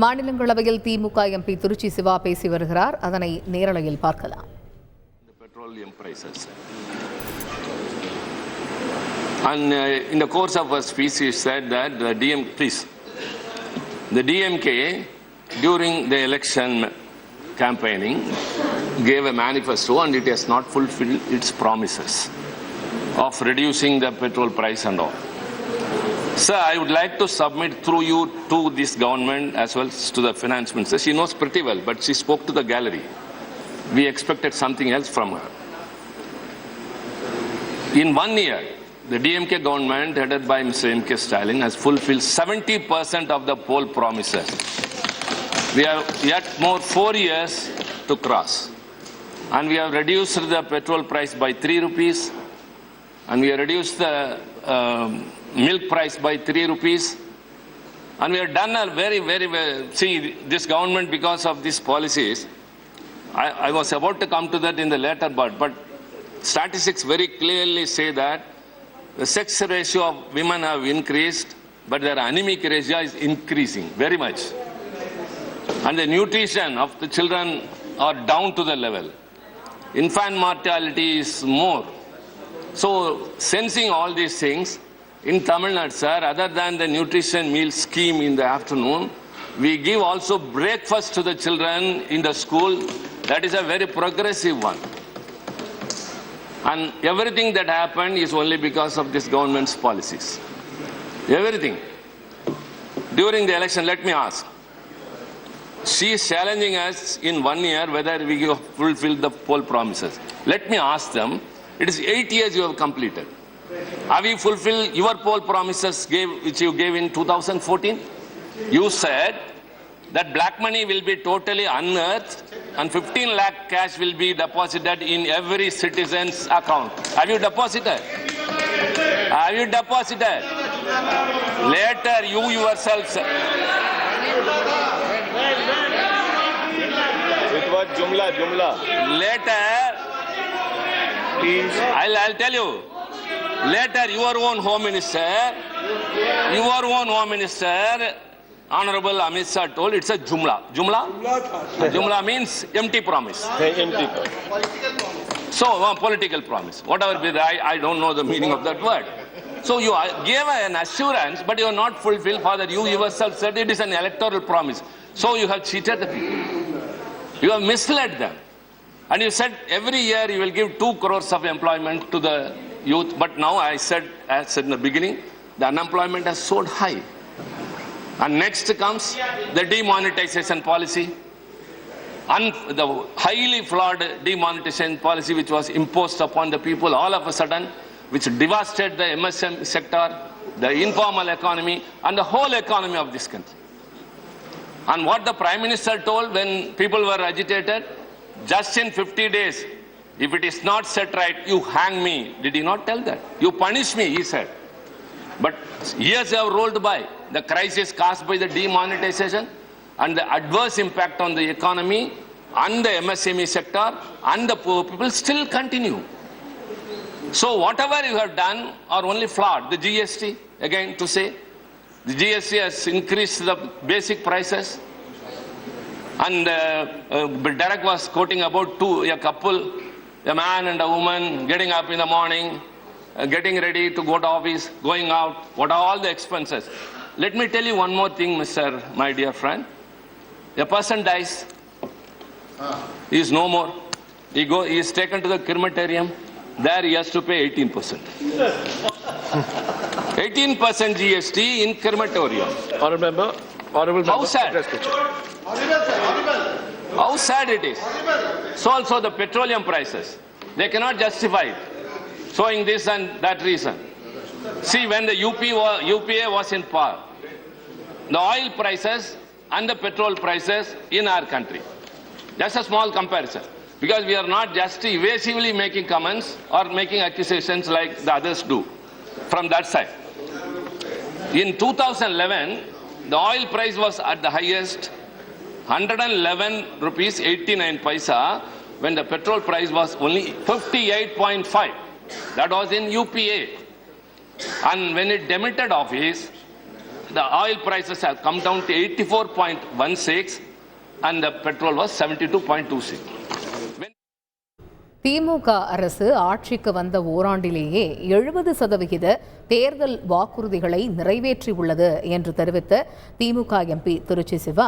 மாநிலங்களவையில் திமுக எம்பி திருச்சி சிவா பேசி வருகிறார். அதனை நேரலையில் பார்க்கலாம். Petroleum prices. And in the course of a speech, he said that the DMK during the election campaigning gave a manifesto and it has not fulfilled its promises of reducing the petrol price and all. Sir, I would like to submit through you to this government as well as to the finance minister. She knows pretty well, but she spoke to the gallery. We expected something else from her. In 1 year, the DMK government headed by Mr. M.K. Stalin has fulfilled 70% of the poll promises. We have yet more 4 years to cross. And we have reduced the petrol price by 3 rupees. And we have reduced the milk price by 3 rupees. And we have done a very well. See, this government, because of these policies, I was about to come to that in the later part, but statistics very clearly say that the sex ratio of women have increased, but their anemic ratio is increasing very much. And the nutrition of the children are down to the level. Infant mortality is more. So, sensing all these things, in Tamil Nadu, sir, other than the nutrition meal scheme in the afternoon, we give also breakfast to the children in the school. That is a very progressive one. And everything that happened is only because of this government's policies. Everything. During the election, let me ask. She is challenging us in 1 year whether we have fulfilled the poll promises. Let me ask them, it is 8 years you have completed. Have you fulfilled your poll promises which you gave in 2014? You said that black money will be totally unearthed and 15 lakh cash will be deposited in every citizen's account. Have you deposited? Have you deposited? Later, you yourself said. It was Jumla. Later, I'll tell you. Later, your own Home Minister, Honorable Amit Shah told it's a Jumla. Jumla means empty promise. Empty. So, political promise. Whatever be the, I don't know the meaning of that word. So, you gave an assurance, but you have not fulfilled. Father, you yourself said it is an electoral promise. So, you have cheated the people. You have misled them. And you said every year you will give 2 crores of employment to the youth. But now as I said in the beginning, the unemployment has soared high. And next comes the demonetization policy. And the highly flawed demonetization policy which was imposed upon the people all of a sudden, which devastated the MSM sector, the informal economy, and the whole economy of this country. And what the Prime Minister told when people were agitated, just in 50 days, if it is not set right, you hang me. Did he not tell that? You punish me, he said. But years have rolled by. The crisis caused by the demonetization and the adverse impact on the economy and the MSME sector and the poor people still continue. So whatever you have done are only flawed. The GST, again to say, the GST has increased the basic prices. And Derek was quoting about a couple, a man and a woman getting up in the morning, getting ready to go to office, going out, what are all the expenses? Let me tell you one more thing, my dear friend. A person dies, he is no more. He is taken to the crematorium, there he has to pay 18%. 18% GST in crematorium. Honorable How sad? How sad it is. So also the petroleum prices. They cannot justify it, showing this and that reason. See, when the UPA was in power, the oil prices and the petrol prices in our country. Just a small comparison. Because we are not just evasively making comments or making accusations like the others do from that side. In 2011, the oil price was at the highest 111 rupees 89 paisa when the petrol price was only 58.5. That was in UPA. And when it demitted office, the oil prices have come down to 84.16 and the petrol was 72.26. திமுக அரசு ஆட்சிக்கு வந்த ஓராண்டிலேயே 70% தேர்தல் வாக்குறுதிகளை நிறைவேற்றியுள்ளது என்று தெரிவித்த திமுக MP Trichy Siva,